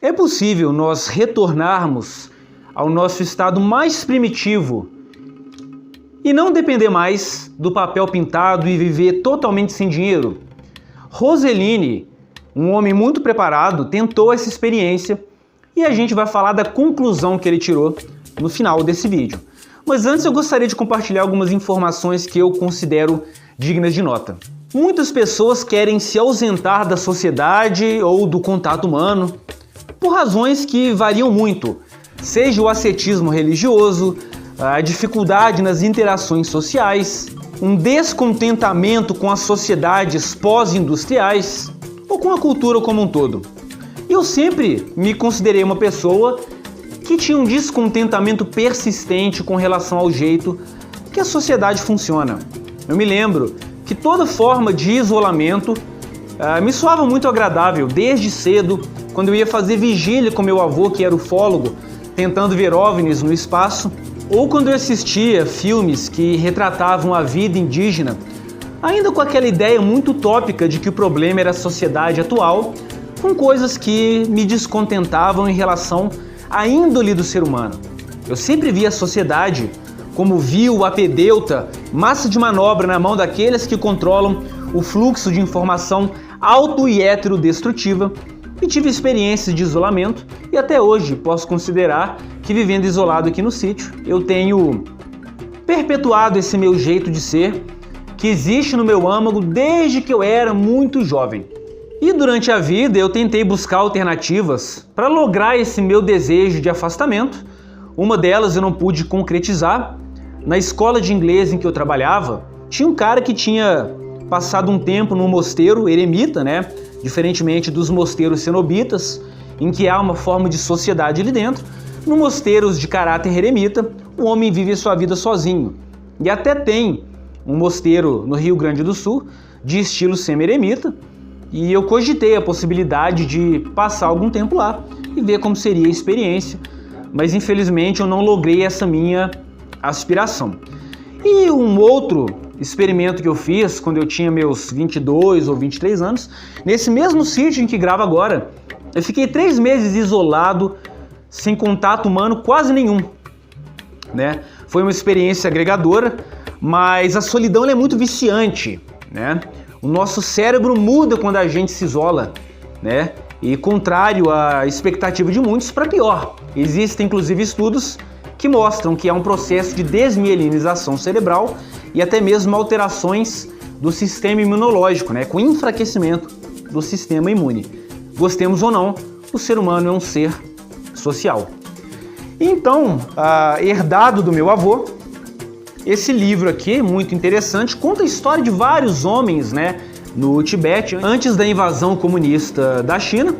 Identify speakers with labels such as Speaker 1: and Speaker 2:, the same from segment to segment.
Speaker 1: É possível nós retornarmos ao nosso estado mais primitivo e não depender mais do papel pintado e viver totalmente sem dinheiro? Roseline, um homem muito preparado, tentou essa experiência e a gente vai falar da conclusão que ele tirou no final desse vídeo. Mas antes eu gostaria de compartilhar algumas informações que eu considero dignas de nota. Muitas pessoas querem se ausentar da sociedade ou do contato humano por razões que variam muito, seja o ascetismo religioso, a dificuldade nas interações sociais, um descontentamento com as sociedades pós-industriais ou com a cultura como um todo. Eu sempre me considerei uma pessoa que tinha um descontentamento persistente com relação ao jeito que a sociedade funciona. Eu me lembro que toda forma de isolamento me soava muito agradável desde cedo, quando eu ia fazer vigília com meu avô, que era ufólogo, tentando ver OVNIs no espaço, ou quando eu assistia filmes que retratavam a vida indígena, ainda com aquela ideia muito utópica de que o problema era a sociedade atual, com coisas que me descontentavam em relação à índole do ser humano. Eu sempre via a sociedade como vil, apedeuta, massa de manobra na mão daqueles que controlam o fluxo de informação auto e heterodestrutiva, e tive experiências de isolamento e até hoje posso considerar que, vivendo isolado aqui no sítio, eu tenho perpetuado esse meu jeito de ser que existe no meu âmago desde que eu era muito jovem. E durante a vida eu tentei buscar alternativas para lograr esse meu desejo de afastamento. Uma delas eu não pude concretizar. Na escola de inglês em que eu trabalhava, tinha um cara que tinha passado um tempo num mosteiro eremita, né? Diferentemente dos mosteiros cenobitas, em que há uma forma de sociedade ali dentro, no mosteiros de caráter eremita, o homem vive a sua vida sozinho. E até tem um mosteiro no Rio Grande do Sul, de estilo semi-eremita, e eu cogitei a possibilidade de passar algum tempo lá e ver como seria a experiência, mas infelizmente eu não logrei essa minha aspiração. E um outro experimento que eu fiz quando eu tinha meus 22 ou 23 anos, nesse mesmo sítio em que gravo agora, eu fiquei 3 meses isolado, sem contato humano quase nenhum, né? Foi uma experiência agregadora, mas a solidão ela é muito viciante, né? O nosso cérebro muda quando a gente se isola, né? E contrário à expectativa de muitos, para pior. Existem inclusive estudos que mostram que há um processo de desmielinização cerebral e até mesmo alterações do sistema imunológico, né? Com enfraquecimento do sistema imune. Gostemos ou não, o ser humano é um ser social. Então, herdado do meu avô, esse livro aqui, muito interessante, conta a história de vários homens, né, no Tibete, antes da invasão comunista da China.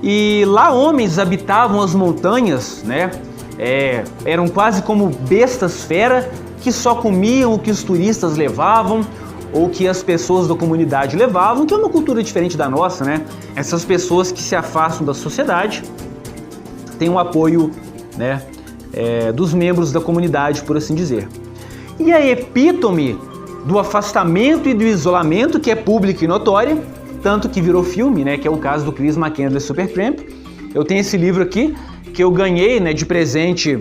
Speaker 1: E lá homens habitavam as montanhas, né, eram quase como bestas fera que só comiam o que os turistas levavam ou que as pessoas da comunidade levavam, que é uma cultura diferente da nossa, né? Essas pessoas que se afastam da sociedade têm um apoio, né, dos membros da comunidade, por assim dizer. E a epítome do afastamento e do isolamento, que é pública e notória, tanto que virou filme, né, que é o caso do Chris McCandless Supertramp. Eu tenho esse livro aqui, que eu ganhei, né, de presente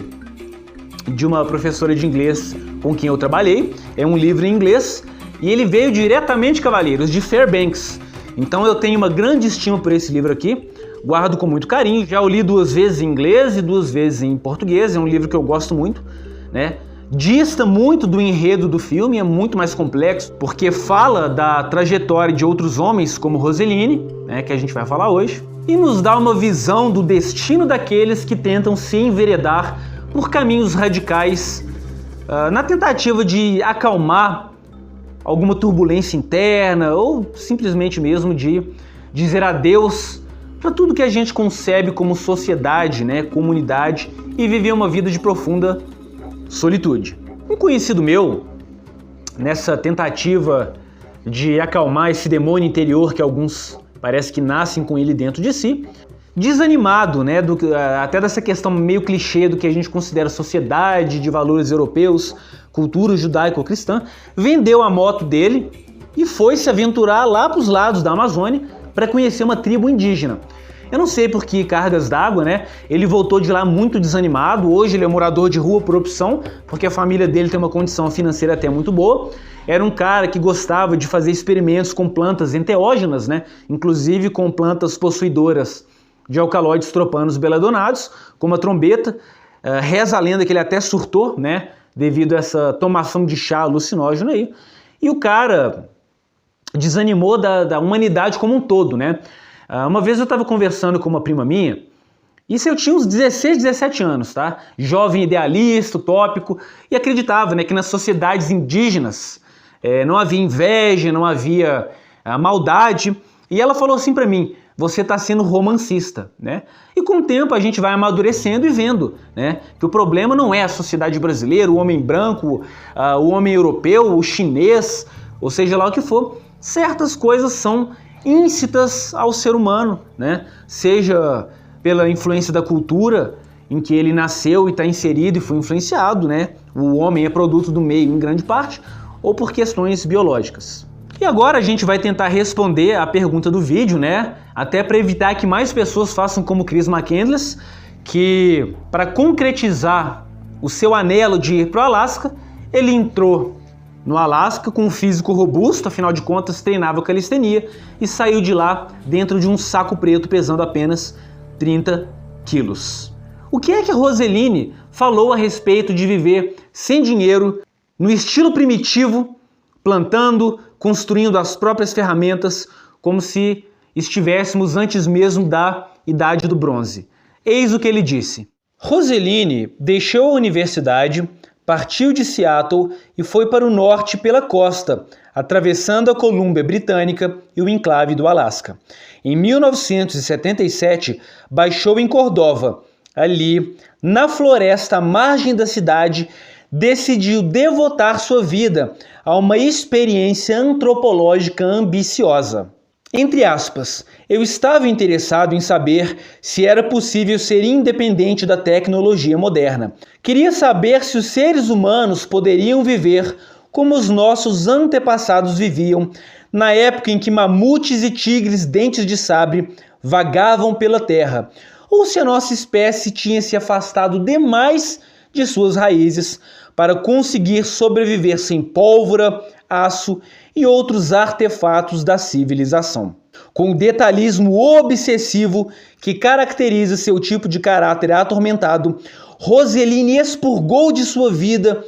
Speaker 1: de uma professora de inglês com quem eu trabalhei. É um livro em inglês e ele veio diretamente, cavalheiros, de Fairbanks. Então eu tenho uma grande estima por esse livro aqui, guardo com muito carinho. Já o li 2 vezes em inglês e 2 vezes em português, é um livro que eu gosto muito, né? Dista muito do enredo do filme, é muito mais complexo, porque fala da trajetória de outros homens como Roseline, né, que a gente vai falar hoje, e nos dá uma visão do destino daqueles que tentam se enveredar por caminhos radicais na tentativa de acalmar alguma turbulência interna ou simplesmente mesmo de dizer adeus para tudo que a gente concebe como sociedade, né, comunidade, e viver uma vida de profunda solitude. Um conhecido meu, nessa tentativa de acalmar esse demônio interior que alguns parece que nascem com ele dentro de si, desanimado, né, até dessa questão meio clichê do que a gente considera sociedade, de valores europeus, cultura judaico-cristã, vendeu a moto dele e foi se aventurar lá para os lados da Amazônia para conhecer uma tribo indígena. Eu não sei por que cargas d'água, né? Ele voltou de lá muito desanimado. Hoje ele é morador de rua por opção, porque a família dele tem uma condição financeira até muito boa. Era um cara que gostava de fazer experimentos com plantas enteógenas, né? Inclusive com plantas possuidoras de alcaloides tropanos beladonados, como a trombeta. Reza a lenda que ele até surtou, né? Devido a essa tomação de chá alucinógeno aí. E o cara desanimou da humanidade como um todo, né? Uma vez eu estava conversando com uma prima minha, isso eu tinha uns 16, 17 anos, tá? Jovem idealista, utópico, e acreditava, né, que nas sociedades indígenas não havia inveja, não havia maldade. E ela falou assim para mim: você está sendo romancista, né? E com o tempo a gente vai amadurecendo e vendo, né, que o problema não é a sociedade brasileira, o homem branco, o homem europeu, o chinês, ou seja lá o que for. Certas coisas são íncitas ao ser humano, né? Seja pela influência da cultura em que ele nasceu e está inserido e foi influenciado, né? O homem é produto do meio em grande parte, ou por questões biológicas. E agora a gente vai tentar responder a pergunta do vídeo, né? Até para evitar que mais pessoas façam como Chris McCandless, que para concretizar o seu anelo de ir para o Alasca, ele entrou no Alasca com um físico robusto, afinal de contas treinava calistenia, e saiu de lá dentro de um saco preto pesando apenas 30 quilos. O que é que a Roseline falou a respeito de viver sem dinheiro, no estilo primitivo, plantando, construindo as próprias ferramentas, como se estivéssemos antes mesmo da Idade do Bronze? Eis o que ele disse. Roseline deixou a universidade, partiu de Seattle e foi para o norte pela costa, atravessando a Colômbia Britânica e o enclave do Alasca. Em 1977, baixou em Cordova. Ali, na floresta à margem da cidade, decidiu devotar sua vida a uma experiência antropológica ambiciosa. Entre aspas, eu estava interessado em saber se era possível ser independente da tecnologia moderna. Queria saber se os seres humanos poderiam viver como os nossos antepassados viviam, na época em que mamutes e tigres dentes de sabre vagavam pela terra, ou se a nossa espécie tinha se afastado demais de suas raízes para conseguir sobreviver sem pólvora, aço e outros artefatos da civilização. Com o detalhismo obsessivo que caracteriza seu tipo de caráter atormentado, Roseline expurgou de sua vida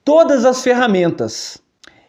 Speaker 1: todas as ferramentas,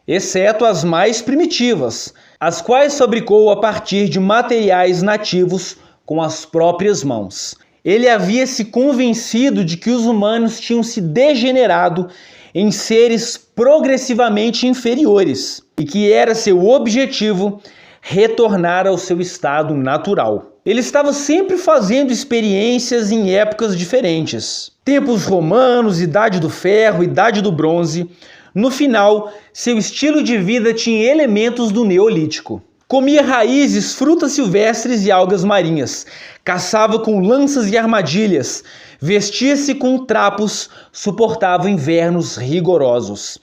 Speaker 1: exceto as mais primitivas, as quais fabricou a partir de materiais nativos com as próprias mãos. Ele havia se convencido de que os humanos tinham se degenerado em seres progressivamente inferiores e que era seu objetivo retornar ao seu estado natural. Ele estava sempre fazendo experiências em épocas diferentes. Tempos romanos, Idade do Ferro, Idade do Bronze. No final, seu estilo de vida tinha elementos do Neolítico. Comia raízes, frutas silvestres e algas marinhas. Caçava com lanças e armadilhas. Vestia-se com trapos, suportava invernos rigorosos.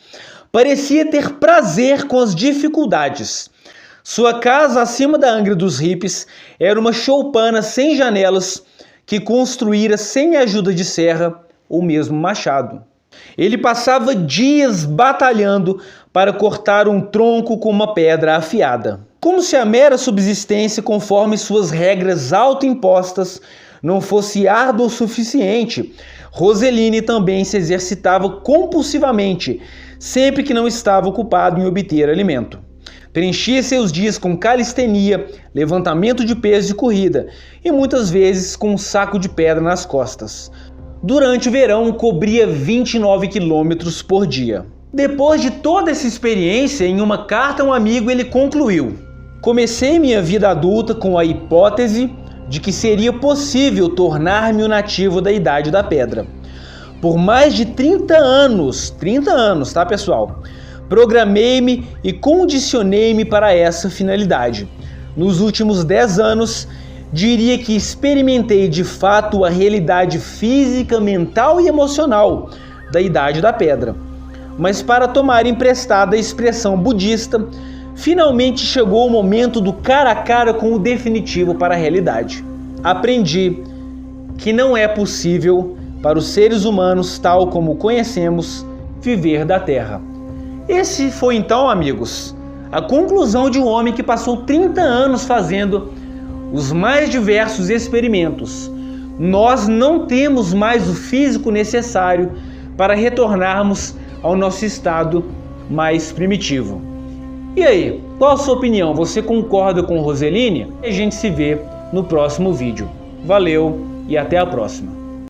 Speaker 1: Parecia ter prazer com as dificuldades. Sua casa acima da Angra dos Hippies era uma choupana sem janelas que construíra sem ajuda de serra ou mesmo machado. Ele passava dias batalhando para cortar um tronco com uma pedra afiada. Como se a mera subsistência conforme suas regras autoimpostas não fosse árdua o suficiente, Roseline também se exercitava compulsivamente, sempre que não estava ocupado em obter alimento. Preenchia seus dias com calistenia, levantamento de peso e corrida, e muitas vezes com um saco de pedra nas costas. Durante o verão, cobria 29 quilômetros por dia. Depois de toda essa experiência, em uma carta a um amigo, ele concluiu: comecei minha vida adulta com a hipótese de que seria possível tornar-me o nativo da Idade da Pedra. Por mais de 30 anos, tá pessoal? Programei-me e condicionei-me para essa finalidade. Nos últimos 10 anos, diria que experimentei de fato a realidade física, mental e emocional da Idade da Pedra. Mas para tomar emprestada a expressão budista, finalmente chegou o momento do cara a cara com o definitivo para a realidade. aprendi que não é possível para os seres humanos, tal como conhecemos, viver da Terra. Esse foi então, amigos, a conclusão de um homem que passou 30 anos fazendo os mais diversos experimentos. Nós não temos mais o físico necessário para retornarmos ao nosso estado mais primitivo. E aí, qual a sua opinião? Você concorda com Roseline? A gente se vê no próximo vídeo. Valeu e até a próxima!